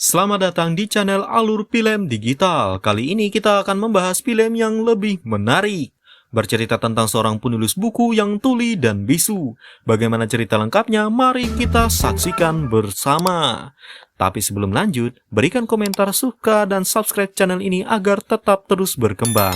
Selamat datang di channel Alur Film Digital. Kali ini kita akan membahas film yang lebih menarik. Bercerita tentang seorang penulis buku yang tuli dan bisu. Bagaimana cerita lengkapnya? Mari kita saksikan bersama. Tapi sebelum lanjut, berikan komentar, suka, dan subscribe channel ini agar tetap terus berkembang.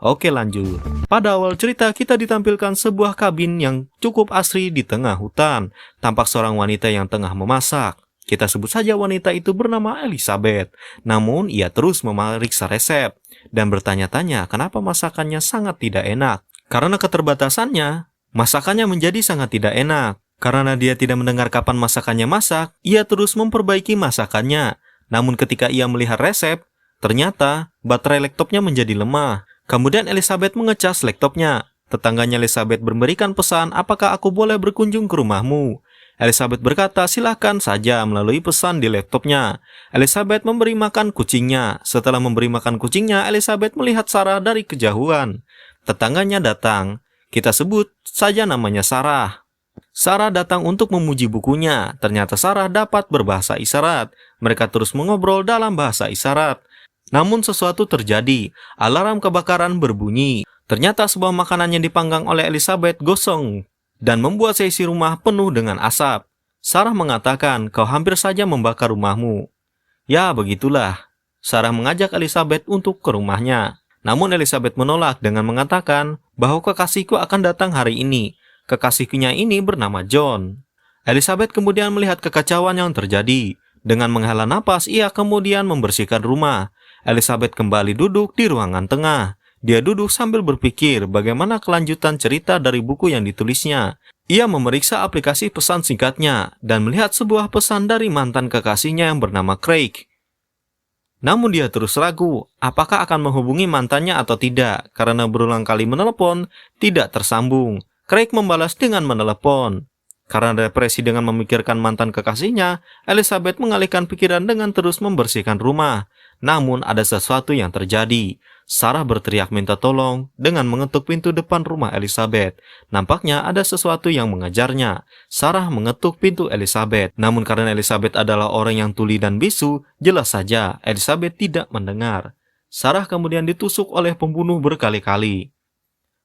Oke, lanjut. Pada awal cerita kita ditampilkan sebuah kabin yang cukup asri di tengah hutan. Tampak seorang wanita yang tengah memasak. Kita sebut saja wanita itu bernama Elizabeth. Namun ia terus memeriksa resep dan bertanya-tanya kenapa masakannya sangat tidak enak. Karena keterbatasannya, masakannya menjadi sangat tidak enak. Karena dia tidak mendengar kapan masakannya masak, ia terus memperbaiki masakannya. Namun ketika ia melihat resep, ternyata baterai laptopnya menjadi lemah. Kemudian Elizabeth mengecas laptopnya. Tetangganya Elizabeth memberikan pesan, apakah aku boleh berkunjung ke rumahmu? Elizabeth berkata, silakan saja melalui pesan di laptopnya. Elizabeth memberi makan kucingnya. Setelah memberi makan kucingnya, Elizabeth melihat Sarah dari kejauhan. Tetangganya datang. Kita sebut saja namanya Sarah. Sarah datang untuk memuji bukunya. Ternyata Sarah dapat berbahasa isyarat. Mereka terus mengobrol dalam bahasa isyarat. Namun sesuatu terjadi. Alarm kebakaran berbunyi. Ternyata sebuah makanan yang dipanggang oleh Elizabeth gosong dan membuat seisi rumah penuh dengan asap. Sarah mengatakan, kau hampir saja membakar rumahmu. Ya, begitulah. Sarah mengajak Elizabeth untuk ke rumahnya. Namun Elizabeth menolak dengan mengatakan bahwa kekasihku akan datang hari ini. Kekasihnya ini bernama John. Elizabeth kemudian melihat kekacauan yang terjadi. Dengan menghela napas, ia kemudian membersihkan rumah. Elizabeth kembali duduk di ruangan tengah. Dia duduk sambil berpikir bagaimana kelanjutan cerita dari buku yang ditulisnya. Ia memeriksa aplikasi pesan singkatnya dan melihat sebuah pesan dari mantan kekasihnya yang bernama Craig. Namun dia terus ragu, apakah akan menghubungi mantannya atau tidak, karena berulang kali menelepon, tidak tersambung. Craig membalas dengan menelepon. Karena depresi dengan memikirkan mantan kekasihnya, Elizabeth mengalihkan pikiran dengan terus membersihkan rumah. Namun ada sesuatu yang terjadi. Sarah berteriak minta tolong dengan mengetuk pintu depan rumah Elizabeth. Nampaknya ada sesuatu yang mengejarnya. Sarah mengetuk pintu Elizabeth. Namun karena Elizabeth adalah orang yang tuli dan bisu, jelas saja Elizabeth tidak mendengar. Sarah kemudian ditusuk oleh pembunuh berkali-kali.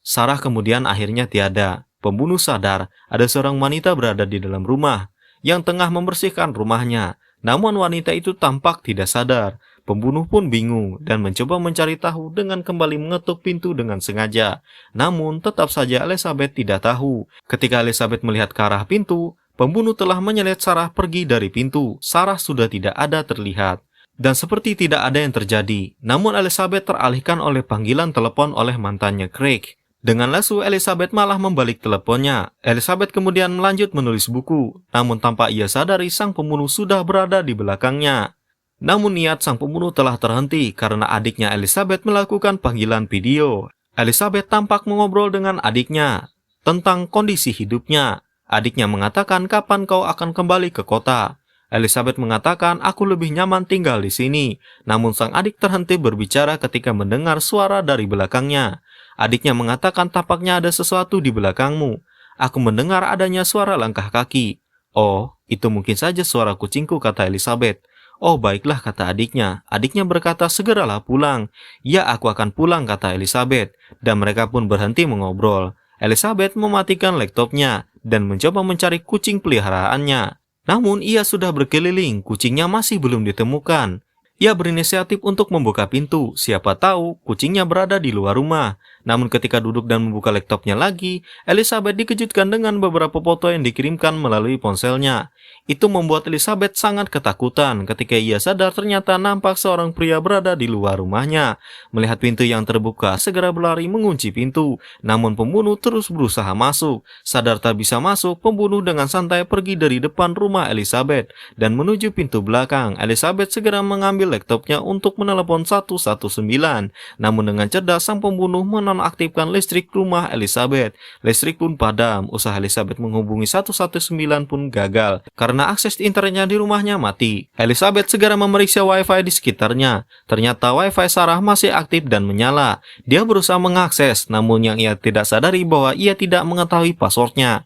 Sarah kemudian akhirnya tiada. Pembunuh sadar ada seorang wanita berada di dalam rumah yang tengah membersihkan rumahnya. Namun wanita itu tampak tidak sadar. Pembunuh pun bingung dan mencoba mencari tahu dengan kembali mengetuk pintu dengan sengaja. Namun tetap saja Elizabeth tidak tahu. Ketika Elizabeth melihat ke arah pintu, pembunuh telah menyeret Sarah pergi dari pintu. Sarah sudah tidak ada terlihat. Dan seperti tidak ada yang terjadi. Namun Elizabeth teralihkan oleh panggilan telepon oleh mantannya Craig. Dengan lesu, Elizabeth malah membalik teleponnya. Elizabeth kemudian melanjut menulis buku. Namun tanpa ia sadari, sang pembunuh sudah berada di belakangnya. Namun niat sang pembunuh telah terhenti karena adiknya Elizabeth melakukan panggilan video. Elizabeth tampak mengobrol dengan adiknya tentang kondisi hidupnya. Adiknya mengatakan, kapan kau akan kembali ke kota? Elizabeth mengatakan, aku lebih nyaman tinggal di sini. Namun sang adik terhenti berbicara ketika mendengar suara dari belakangnya. Adiknya mengatakan, tampaknya ada sesuatu di belakangmu. Aku mendengar adanya suara langkah kaki. Oh, itu mungkin saja suara kucingku, kata Elizabeth. Oh, baiklah, kata adiknya. Adiknya berkata, segeralah pulang. Ya, aku akan pulang, kata Elizabeth. Dan mereka pun berhenti mengobrol. Elizabeth mematikan laptopnya dan mencoba mencari kucing peliharaannya. Namun ia sudah berkeliling, kucingnya masih belum ditemukan. Ia berinisiatif untuk membuka pintu. Siapa tahu kucingnya berada di luar rumah. Namun ketika duduk dan membuka laptopnya lagi, Elizabeth dikejutkan dengan beberapa foto yang dikirimkan melalui ponselnya. Itu membuat Elizabeth sangat ketakutan ketika ia sadar ternyata nampak seorang pria berada di luar rumahnya. Melihat pintu yang terbuka, segera berlari mengunci pintu. Namun pembunuh terus berusaha masuk. Sadar tak bisa masuk, pembunuh dengan santai pergi dari depan rumah Elizabeth dan menuju pintu belakang. Elizabeth segera mengambil laptopnya untuk menelepon 119. Namun dengan cerdas, sang pembunuh menonaktifkan listrik rumah Elizabeth. Listrik pun padam. Usaha Elizabeth menghubungi 119 pun gagal karena akses internetnya di rumahnya mati. Elizabeth segera memeriksa wifi di sekitarnya. Ternyata wifi Sarah masih aktif dan menyala. Dia berusaha mengakses, namun yang ia tidak sadari bahwa ia tidak mengetahui passwordnya.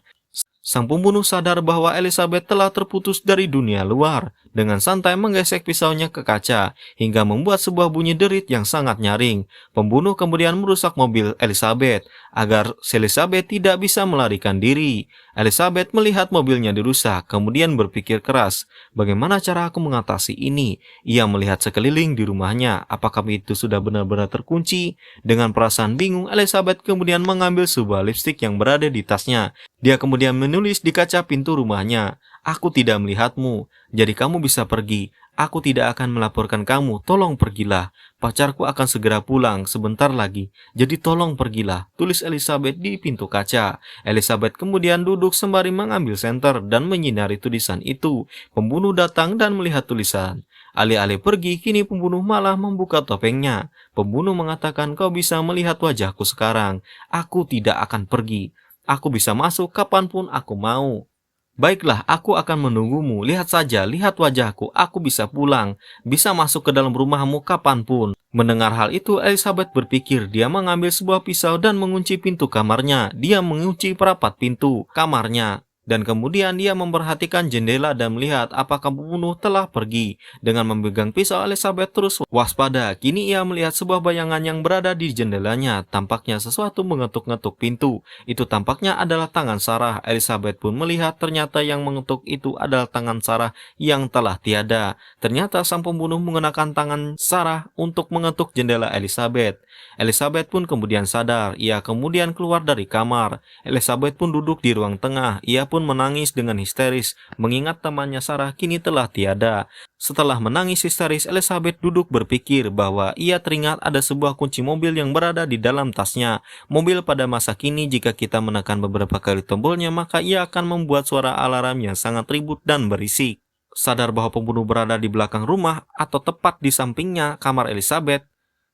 Sang pembunuh sadar bahwa Elizabeth telah terputus dari dunia luar dengan santai menggesek pisaunya ke kaca, hingga membuat sebuah bunyi derit yang sangat nyaring. Pembunuh kemudian merusak mobil Elizabeth, agar Elizabeth tidak bisa melarikan diri. Elizabeth melihat mobilnya dirusak, kemudian berpikir keras, bagaimana cara aku mengatasi ini? Ia melihat sekeliling di rumahnya, apakah itu sudah benar-benar terkunci? Dengan perasaan bingung, Elizabeth kemudian mengambil sebuah lipstik yang berada di tasnya. Dia kemudian menulis di kaca pintu rumahnya, "Aku tidak melihatmu, jadi kamu bisa pergi. Aku tidak akan melaporkan kamu, tolong pergilah. Pacarku akan segera pulang sebentar lagi, jadi tolong pergilah," tulis Elizabeth di pintu kaca. Elizabeth kemudian duduk sembari mengambil senter dan menyinari tulisan itu. Pembunuh datang dan melihat tulisan. Alih-alih pergi, kini pembunuh malah membuka topengnya. Pembunuh mengatakan, "Kau bisa melihat wajahku sekarang. Aku tidak akan pergi. Aku bisa masuk kapanpun aku mau. Baiklah, aku akan menunggumu. Lihat saja, lihat wajahku. Aku bisa pulang, bisa masuk ke dalam rumahmu kapanpun." Mendengar hal itu, Elizabeth berpikir. Dia mengambil sebuah pisau dan mengunci pintu kamarnya. Dia mengunci perapat pintu kamarnya. Dan kemudian dia memperhatikan jendela dan melihat apakah pembunuh telah pergi. Dengan memegang pisau, Elizabeth terus waspada. Kini ia melihat sebuah bayangan yang berada di jendelanya. Tampaknya sesuatu mengetuk-ngetuk pintu. Itu tampaknya adalah tangan Sarah. Elizabeth pun melihat ternyata yang mengetuk itu adalah tangan Sarah yang telah tiada. Ternyata sang pembunuh menggunakan tangan Sarah untuk mengetuk jendela Elizabeth. Elizabeth pun kemudian sadar. Ia kemudian keluar dari kamar. Elizabeth pun duduk di ruang tengah. Ia pun menangis dengan histeris, mengingat temannya Sarah kini telah tiada. Setelah menangis histeris, Elizabeth duduk berpikir bahwa ia teringat ada sebuah kunci mobil yang berada di dalam tasnya. Mobil pada masa kini jika kita menekan beberapa kali tombolnya, maka ia akan membuat suara alarm yang sangat ribut dan berisik. Sadar bahwa pembunuh berada di belakang rumah atau tepat di sampingnya kamar Elizabeth,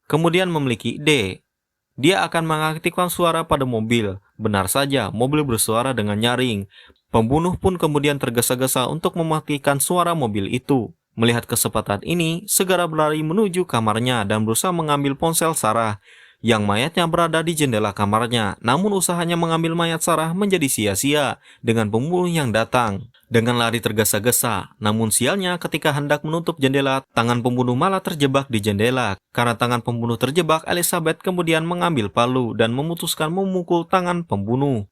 kemudian memiliki ide. Dia akan mengaktifkan suara pada mobil. Benar saja, mobil bersuara dengan nyaring. Pembunuh pun kemudian tergesa-gesa untuk mematikan suara mobil itu. Melihat kesempatan ini, segera berlari menuju kamarnya dan berusaha mengambil ponsel Sarah yang mayatnya berada di jendela kamarnya. Namun usahanya mengambil mayat Sarah menjadi sia-sia dengan pembunuh yang datang. Dengan lari tergesa-gesa, namun sialnya ketika hendak menutup jendela, tangan pembunuh malah terjebak di jendela. Karena tangan pembunuh terjebak, Elizabeth kemudian mengambil palu dan memutuskan memukul tangan pembunuh.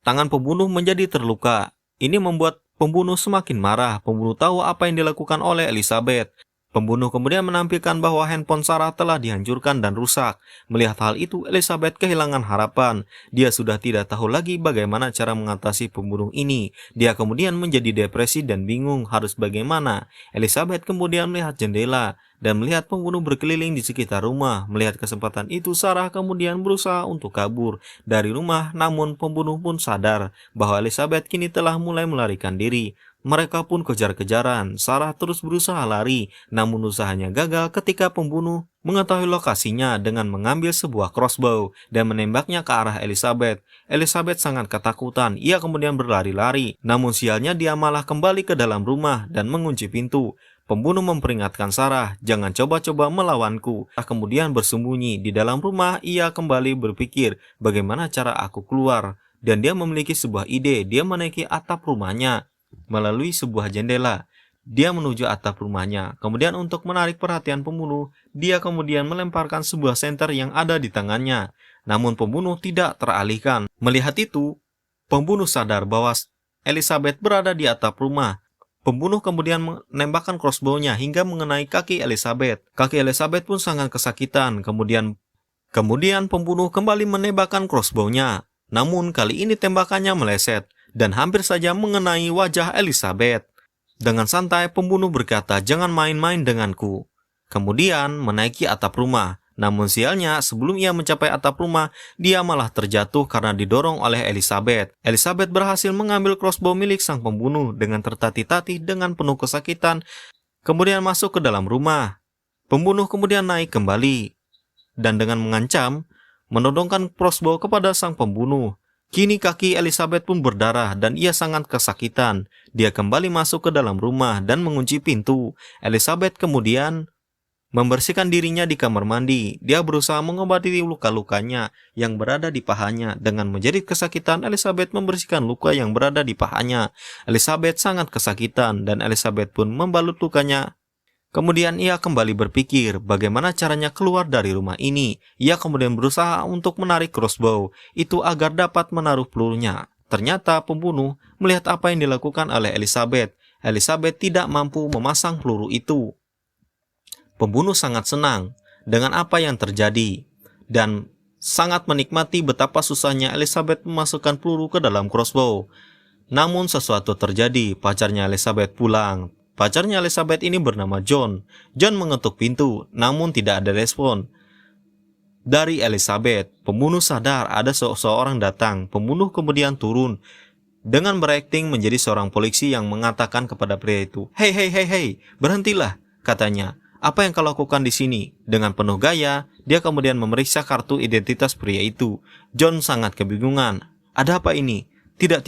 Tangan pembunuh menjadi terluka. Ini membuat pembunuh semakin marah. Pembunuh tahu apa yang dilakukan oleh Elizabeth. Pembunuh kemudian menampilkan bahwa handphone Sarah telah dihancurkan dan rusak. Melihat hal itu, Elizabeth kehilangan harapan. Dia sudah tidak tahu lagi bagaimana cara mengatasi pembunuh ini. Dia kemudian menjadi depresi dan bingung harus bagaimana. Elizabeth kemudian melihat jendela dan melihat pembunuh berkeliling di sekitar rumah. Melihat kesempatan itu, Sarah kemudian berusaha untuk kabur dari rumah, namun pembunuh pun sadar bahwa Elizabeth kini telah mulai melarikan diri. Mereka pun kejar-kejaran. Sarah terus berusaha lari, namun usahanya gagal ketika pembunuh mengetahui lokasinya dengan mengambil sebuah crossbow dan menembaknya ke arah Elizabeth. Elizabeth sangat ketakutan. Ia kemudian berlari-lari, namun sialnya dia malah kembali ke dalam rumah dan mengunci pintu. Pembunuh memperingatkan Sarah, "Jangan coba-coba melawanku." Kemudian bersembunyi di dalam rumah. Ia kembali berpikir, bagaimana cara aku keluar? Dan dia memiliki sebuah ide. Dia menaiki atap rumahnya melalui sebuah jendela. Dia menuju atap rumahnya. Kemudian untuk menarik perhatian pembunuh, dia kemudian melemparkan sebuah senter yang ada di tangannya. Namun pembunuh tidak teralihkan. Melihat itu, pembunuh sadar bahwa Elizabeth berada di atap rumah. Pembunuh kemudian menembakkan crossbow-nya hingga mengenai kaki Elizabeth. Kaki Elizabeth pun sangat kesakitan. Kemudian pembunuh kembali menembakkan crossbow-nya. Namun kali ini tembakannya meleset dan hampir saja mengenai wajah Elizabeth. Dengan santai, pembunuh berkata, "Jangan main-main denganku." Kemudian menaiki atap rumah. Namun sialnya, sebelum ia mencapai atap rumah, dia malah terjatuh karena didorong oleh Elizabeth. Elizabeth berhasil mengambil crossbow milik sang pembunuh dengan tertatih-tatih dengan penuh kesakitan, kemudian masuk ke dalam rumah. Pembunuh kemudian naik kembali dan dengan mengancam, menodongkan crossbow kepada sang pembunuh. Kini kaki Elizabeth pun berdarah dan ia sangat kesakitan. Dia kembali masuk ke dalam rumah dan mengunci pintu. Elizabeth kemudian membersihkan dirinya di kamar mandi. Dia berusaha mengobati luka-lukanya yang berada di pahanya. Dengan menjerit kesakitan, Elizabeth membersihkan luka yang berada di pahanya. Elizabeth sangat kesakitan dan Elizabeth pun membalut lukanya. Kemudian ia kembali berpikir bagaimana caranya keluar dari rumah ini. Ia kemudian berusaha untuk menarik crossbow itu agar dapat menaruh pelurunya. Ternyata pembunuh melihat apa yang dilakukan oleh Elizabeth. Elizabeth tidak mampu memasang peluru itu. Pembunuh sangat senang dengan apa yang terjadi dan sangat menikmati betapa susahnya Elizabeth memasukkan peluru ke dalam crossbow. Namun sesuatu terjadi, pacarnya Elizabeth pulang. Pacarnya Elizabeth ini bernama John. John mengetuk pintu, namun tidak ada respon dari Elizabeth. Pembunuh sadar ada seseorang datang. Pembunuh kemudian turun dengan berakting menjadi seorang polisi yang mengatakan kepada pria itu, "Hei, hei, hei, hei, berhentilah," katanya. "Apa yang kau lakukan di sini?" Dengan penuh gaya, dia kemudian memeriksa kartu identitas pria itu. John sangat kebingungan. "Ada apa ini?" Tidak,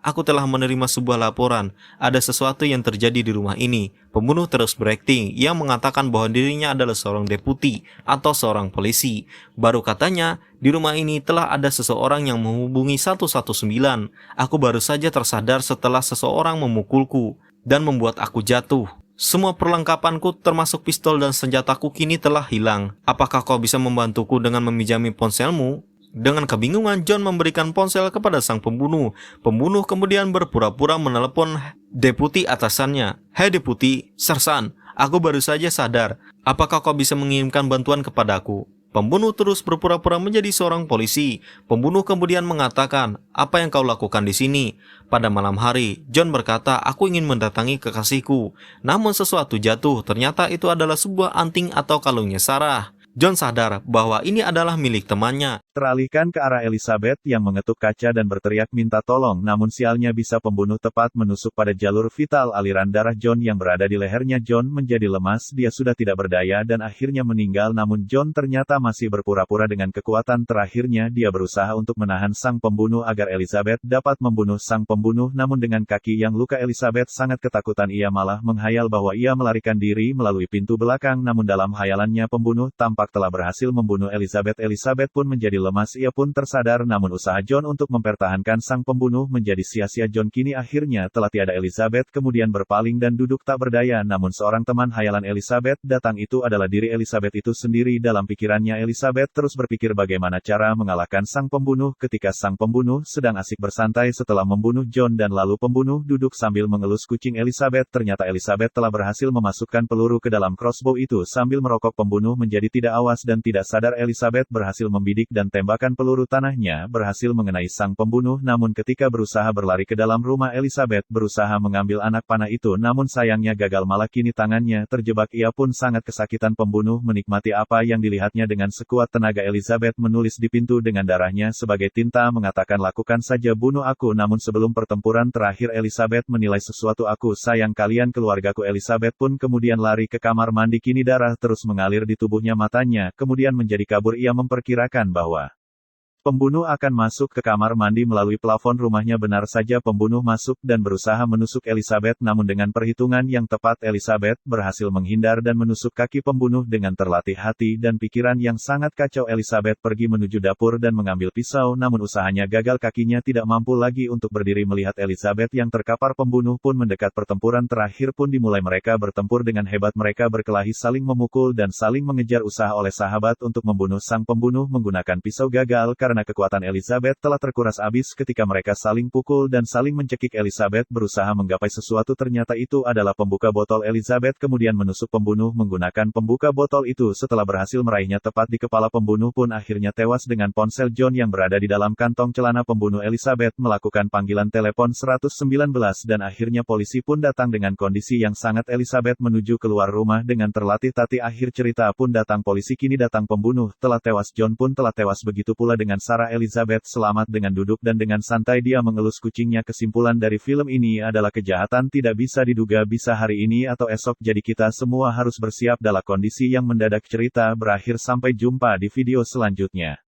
aku telah menerima sebuah laporan. Ada sesuatu yang terjadi di rumah ini." Pembunuh terus berakting. Ia mengatakan bahwa dirinya adalah seorang deputi atau seorang polisi. Baru katanya, "Di rumah ini telah ada seseorang yang menghubungi 119. Aku baru saja tersadar setelah seseorang memukulku dan membuat aku jatuh. Semua perlengkapanku termasuk pistol dan senjataku kini telah hilang. Apakah kau bisa membantuku dengan meminjami ponselmu?" Dengan kebingungan, John memberikan ponsel kepada sang pembunuh. Pembunuh kemudian berpura-pura menelepon deputi atasannya. "Hei deputi, sersan, aku baru saja sadar. Apakah kau bisa mengirimkan bantuan kepadaku?" Pembunuh terus berpura-pura menjadi seorang polisi. Pembunuh kemudian mengatakan, "Apa yang kau lakukan di sini?" Pada malam hari, John berkata, "Aku ingin mendatangi kekasihku." Namun sesuatu jatuh, ternyata itu adalah sebuah anting atau kalungnya Sarah. John sadar bahwa ini adalah milik temannya. Teralihkan ke arah Elizabeth yang mengetuk kaca dan berteriak minta tolong, namun sialnya bisa pembunuh tepat menusuk pada jalur vital aliran darah John yang berada di lehernya. John menjadi lemas, dia sudah tidak berdaya dan akhirnya meninggal, namun John ternyata masih berpura-pura dengan kekuatan terakhirnya. Dia berusaha untuk menahan sang pembunuh agar Elizabeth dapat membunuh sang pembunuh, namun dengan kaki yang luka Elizabeth sangat ketakutan. Ia malah menghayal bahwa ia melarikan diri melalui pintu belakang, namun dalam hayalannya pembunuh tampak telah berhasil membunuh Elizabeth. Elizabeth pun menjadi lemas, ia pun tersadar, namun usaha John untuk mempertahankan sang pembunuh menjadi sia-sia. John kini akhirnya telah tiada. Elizabeth kemudian berpaling dan duduk tak berdaya, namun seorang teman hayalan Elizabeth datang. Itu adalah diri Elizabeth itu sendiri. Dalam pikirannya Elizabeth terus berpikir bagaimana cara mengalahkan sang pembunuh. Ketika sang pembunuh sedang asik bersantai setelah membunuh John dan lalu pembunuh duduk sambil mengelus kucing Elizabeth, ternyata Elizabeth telah berhasil memasukkan peluru ke dalam crossbow itu. Sambil merokok, pembunuh menjadi tidak awas dan tidak sadar. Elizabeth berhasil membidik dan tembakan peluru tanahnya berhasil mengenai sang pembunuh, namun ketika berusaha berlari ke dalam rumah, Elizabeth berusaha mengambil anak panah itu, namun sayangnya gagal, malah kini tangannya terjebak. Ia pun sangat kesakitan. Pembunuh menikmati apa yang dilihatnya dengan sekuat tenaga. Elizabeth menulis di pintu dengan darahnya sebagai tinta, mengatakan, "Lakukan saja, bunuh aku." Namun sebelum pertempuran terakhir, Elizabeth menilai sesuatu, "Aku sayang kalian, keluargaku." Elizabeth pun kemudian lari ke kamar mandi. Kini darah terus mengalir di tubuhnya, matanya kemudian menjadi kabur. Ia memperkirakan bahwa pembunuh akan masuk ke kamar mandi melalui plafon rumahnya. Benar saja, pembunuh masuk dan berusaha menusuk Elizabeth, namun dengan perhitungan yang tepat, Elizabeth berhasil menghindar dan menusuk kaki pembunuh dengan terlatih hati dan pikiran yang sangat kacau. Elizabeth pergi menuju dapur dan mengambil pisau, namun usahanya gagal. Kakinya tidak mampu lagi untuk berdiri. Melihat Elizabeth yang terkapar, pembunuh pun mendekat. Pertempuran terakhir pun dimulai. Mereka bertempur dengan hebat. Mereka berkelahi, saling memukul dan saling mengejar. Usaha oleh sahabat untuk membunuh sang pembunuh menggunakan pisau gagal karena kekuatan Elizabeth telah terkuras habis. Ketika mereka saling pukul dan saling mencekik, Elizabeth berusaha menggapai sesuatu, ternyata itu adalah pembuka botol. Elizabeth kemudian menusuk pembunuh menggunakan pembuka botol itu. Setelah berhasil meraihnya tepat di kepala, pembunuh pun akhirnya tewas dengan ponsel John yang berada di dalam kantong celana pembunuh. Elizabeth melakukan panggilan telepon 119 dan akhirnya polisi pun datang. Dengan kondisi yang sangat, Elizabeth menuju keluar rumah dengan terlatih tati. Akhir cerita pun datang, polisi kini datang, pembunuh telah tewas, John pun telah tewas, begitu pula dengan Sarah. Elizabeth selamat dengan duduk dan dengan santai dia mengelus kucingnya. Kesimpulan dari film ini adalah kejahatan tidak bisa diduga, bisa hari ini atau esok, jadi kita semua harus bersiap dalam kondisi yang mendadak. Cerita berakhir, sampai jumpa di video selanjutnya.